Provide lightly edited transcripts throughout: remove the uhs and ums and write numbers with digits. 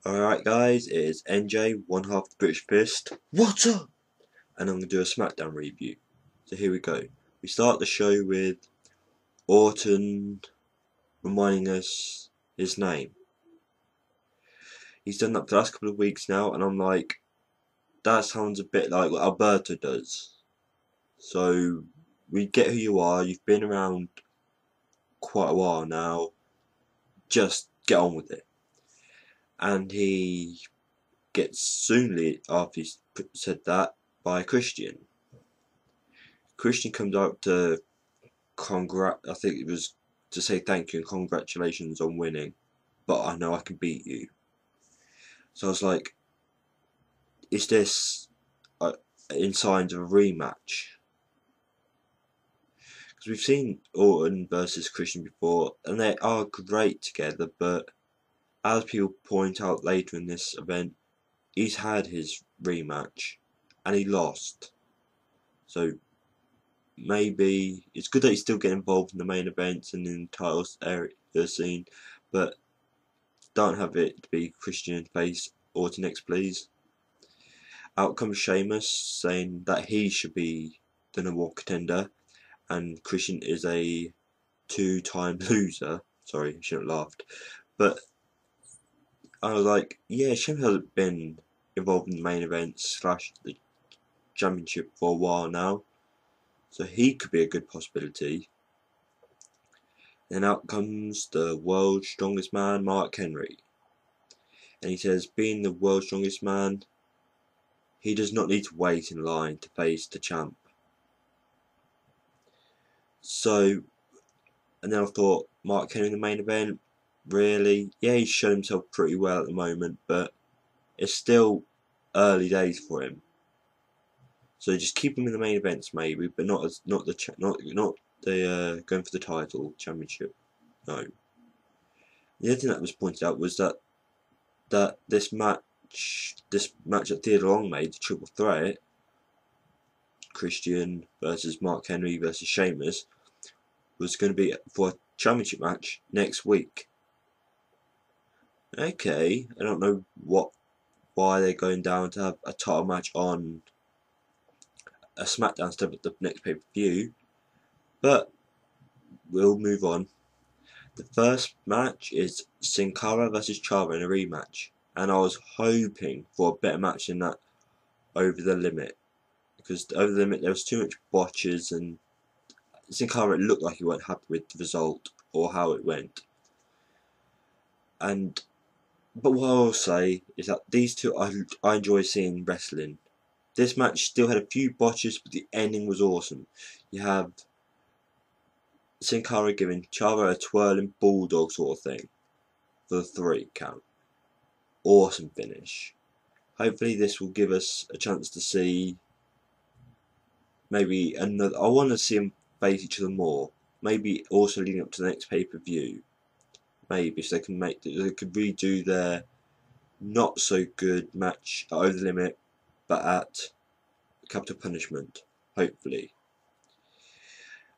Alright guys, it is NJ, one half the British Fist. What's up? And I'm going to do a Smackdown review. So here we go. We start the show with Orton reminding us his name. He's done that for the last couple of weeks now, and I'm like, that sounds a bit like what Alberto does. So, we get who you are, you've been around quite a while now, just get on with it. And he gets soonly after he's said that by Christian. Christian comes out to I think it was to say thank you and congratulations on winning, but I know I can beat you. So I was like, is this in signs of a rematch? Because we've seen Orton versus Christian before, and they are great together, but as people point out later in this event, he's had his rematch and he lost. So maybe it's good that he's still getting involved in the main events and in the titles area scene, but don't have it to be Christian face Orton next, please. Out comes Sheamus saying that he should be the number one contender, and Christian is a two-time loser. Sorry, I shouldn't have laughed. But I was like, yeah, Sheamus hasn't been involved in the main events / the championship for a while now, so he could be a good possibility. Then out comes the world's strongest man, Mark Henry. And he says, being the world's strongest man, he does not need to wait in line to face the champ. So, and then I thought, Mark Henry in the main event, really? Yeah, he's shown himself pretty well at the moment, but it's still early days for him. So just keep him in the main events maybe, but not the going for the title championship. No. The other thing that was pointed out was that this match that Theodore Long made, the triple threat, Christian versus Mark Henry versus Sheamus, was going to be for a championship match next week. Okay, I don't know why they're going down to have a title match on a Smackdown instead of the next pay-per-view, but we'll move on. The first match is Sin Cara versus Chara in a rematch, and I was hoping for a better match than that over the limit, because over the limit there was too much botches, and Sin Cara looked like he weren't happy with the result or how it went. But what I'll say is that these two I enjoy seeing wrestling. This match still had a few botches, but the ending was awesome. You have Sin Cara giving Chara a twirling bulldog sort of thing for the 3 count. Awesome finish. Hopefully this will give us a chance to see maybe another. I want to see them face each other more. Maybe also leading up to the next pay-per-view. Maybe so they could redo their not so good match at Over the Limit, but at Capital Punishment, hopefully.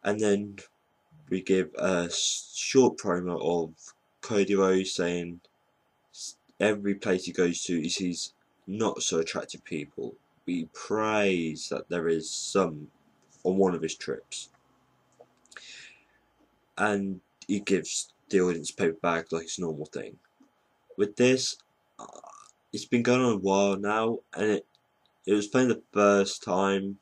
And then we give a short promo of Cody Rhodes saying every place he goes to he sees not so attractive people. We praise that there is some on one of his trips. And he gives the audience paper bags like it's a normal thing. With this, it's been going on a while now, and it was playing the first time.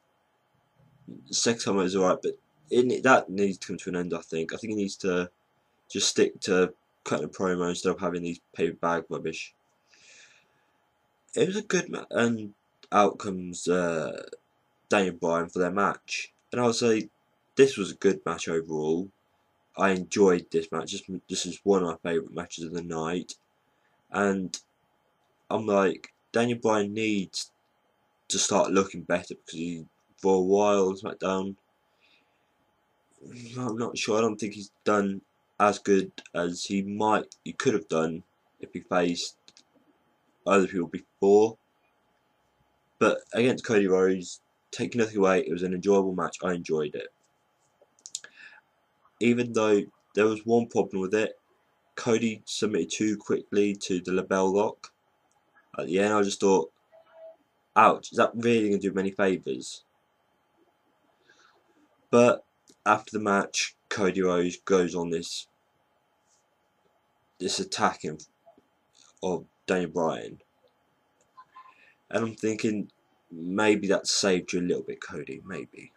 The second time it was alright, but that needs to come to an end, I think. I think he needs to just stick to cutting a promo instead of having these paper bag rubbish. It was a good match, and out comes Daniel Bryan for their match. And I would say this was a good match overall. I enjoyed this match. This is one of my favourite matches of the night. And I'm like, Daniel Bryan needs to start looking better, because for a while on SmackDown, I'm not sure. I don't think he's done as good as he could have done if he faced other people before. But against Cody Rhodes, take nothing away, it was an enjoyable match. I enjoyed it. Even though there was one problem with it, Cody submitted too quickly to the label lock, at the end. I just thought, ouch, is that really going to do many favours? But after the match, Cody Rhodes goes on this attacking of Daniel Bryan, and I'm thinking maybe that saved you a little bit, Cody, maybe.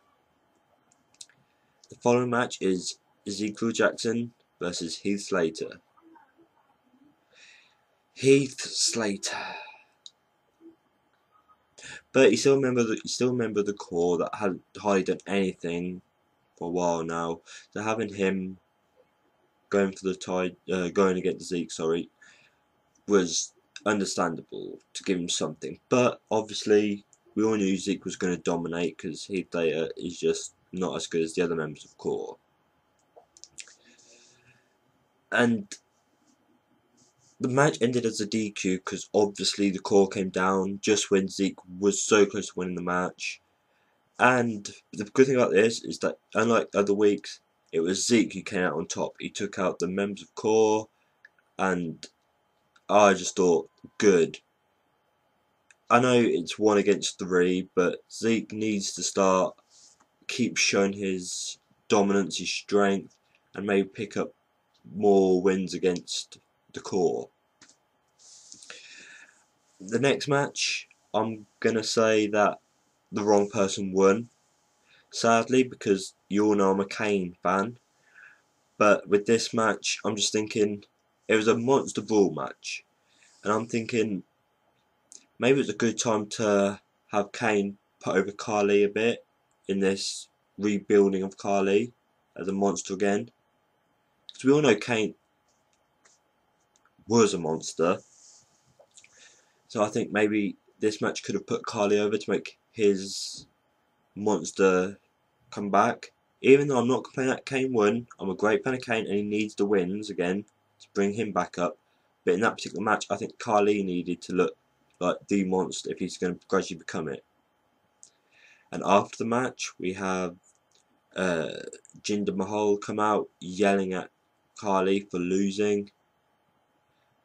The following match is Ezekiel Jackson versus Heath Slater. Heath Slater. But you still remember the core that had hardly done anything for a while now. So having him going for the going against Zeke, was understandable to give him something. But obviously, we all knew Zeke was going to dominate because Heath Slater is just not as good as the other members of core. And the match ended as a DQ because obviously the core came down just when Zeke was so close to winning the match. And the good thing about this is that, unlike other weeks, it was Zeke who came out on top. He took out the members of core, and I just thought, good. I know it's 1 against 3, but Zeke needs to keep showing his dominance, his strength, and maybe pick up more wins against the core. The next match, I'm going to say that the wrong person won. Sadly, because you all know I'm a Kane fan. But with this match, I'm just thinking, it was a monster brawl match. And I'm thinking, maybe it's a good time to have Kane put over Khali a bit in this rebuilding of Khali as a monster again. Because we all know Kane was a monster. So I think maybe this match could have put Khali over to make his monster come back. Even though I'm not complaining that Kane won, I'm a great fan of Kane and he needs the wins again to bring him back up. But in that particular match, I think Khali needed to look like the monster if he's going to gradually become it. And after the match, we have Jinder Mahal come out yelling at Khali for losing,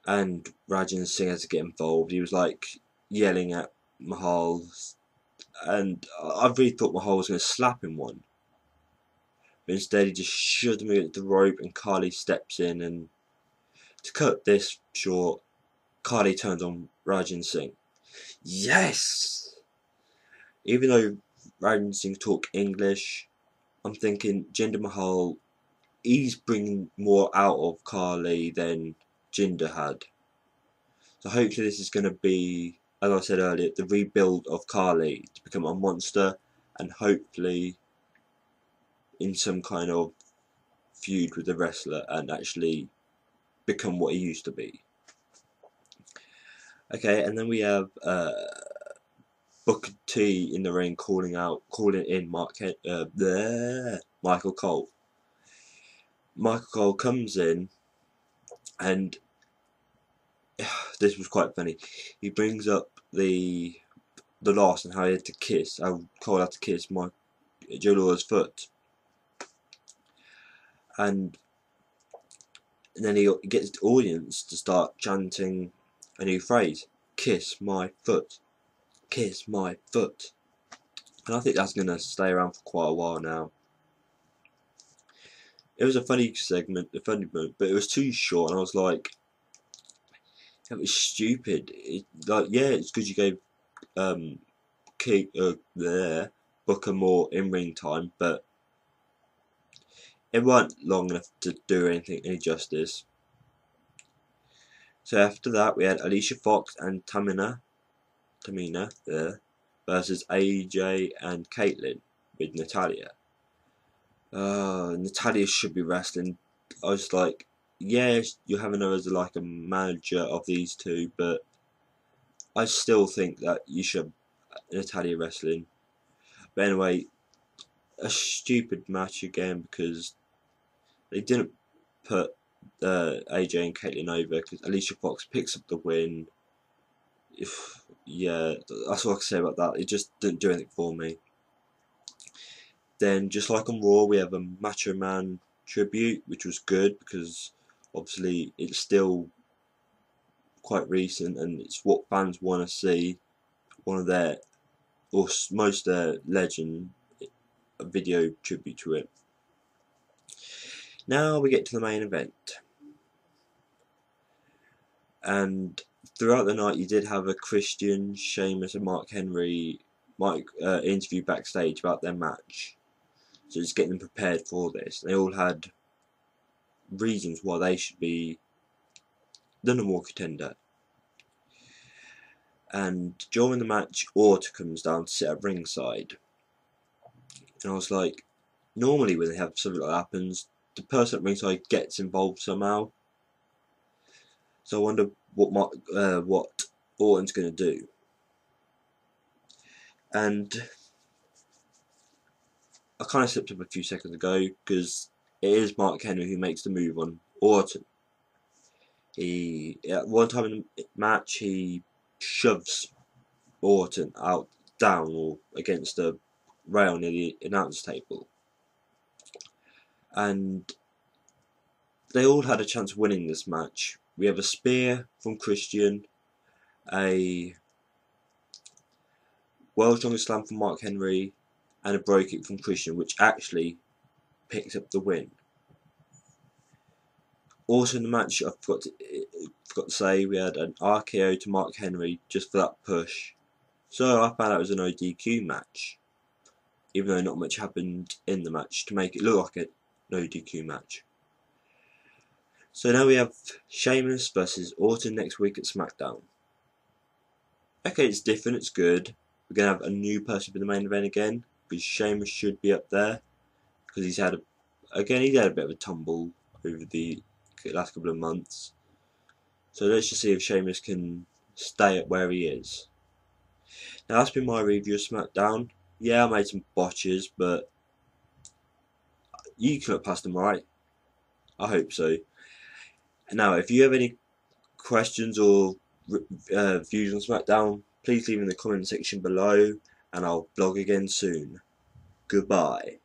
and Rajan Singh had to get involved. He was like yelling at Mahal, and I really thought Mahal was going to slap him one. But instead he just shoved him against the rope and Khali steps in, and to cut this short, Khali turns on Rajan Singh. Yes! Even though Rajan Singh talk English, I'm thinking Jinder Mahal, he's bringing more out of Khali than Jinder had. So hopefully this is going to be, as I said earlier, the rebuild of Khali to become a monster, and hopefully in some kind of feud with the wrestler and actually become what he used to be. Okay, and then we have Booker T in the ring calling in Michael Cole. Michael Cole comes in, and this was quite funny. He brings up the loss and how he had to kiss, how Cole had to kiss Joe Lawler's foot. And then he gets the audience to start chanting a new phrase: "Kiss my foot, kiss my foot." And I think that's going to stay around for quite a while now. It was a funny segment, but it was too short, and I was like, it was stupid. It's because you gave Booker more in-ring time, but it weren't long enough to do any justice. So after that, we had Alicia Fox and Tamina versus AJ and Caitlyn with Natalya. Natalya should be wrestling. I was like, yes, you have her as like a manager of these two, but I still think that you should have Natalya wrestling. But anyway, a stupid match again because they didn't put AJ and Caitlyn over, because Alicia Fox picks up the win. Yeah, that's all I can say about that. It just didn't do anything for me. Then, just like on Raw, we have a Macho Man tribute, which was good because obviously it's still quite recent, and it's what fans want to see. One of their, or most of their legend, a video tribute to it. Now we get to the main event, and throughout the night you did have a Christian, Sheamus and Mark Henry interview backstage about their match, so just getting them prepared for this. They all had reasons why they should be the number one contender. And during the match, Orton comes down to sit at ringside, and I was like, normally when they have something like that happens, the person at ringside gets involved somehow. So I wonder what Orton's going to do. And I kind of slipped up a few seconds ago, because it is Mark Henry who makes the move on Orton. At one time in the match, he shoves Orton down or against a rail near the announce table, and they all had a chance of winning this match. We have a spear from Christian, a World Strongest Slam from Mark Henry, and a bro kick from Christian, which actually picks up the win. Also in the match, I forgot to say, we had an RKO to Mark Henry just for that push. So I found out it was an ODQ match, even though not much happened in the match to make it look like an ODQ match. So now we have Sheamus versus Orton next week at Smackdown. Okay, it's different, it's good. We're going to have a new person for the main event again, because Sheamus should be up there, because he's had a bit of a tumble over the last couple of months. So let's just see if Sheamus can stay at where he is. Now that's been my review of Smackdown. Yeah, I made some botches, but you can look past them, right? I hope so. Now, if you have any questions or views on Smackdown, please leave in the comment section below, and I'll vlog again soon. Goodbye.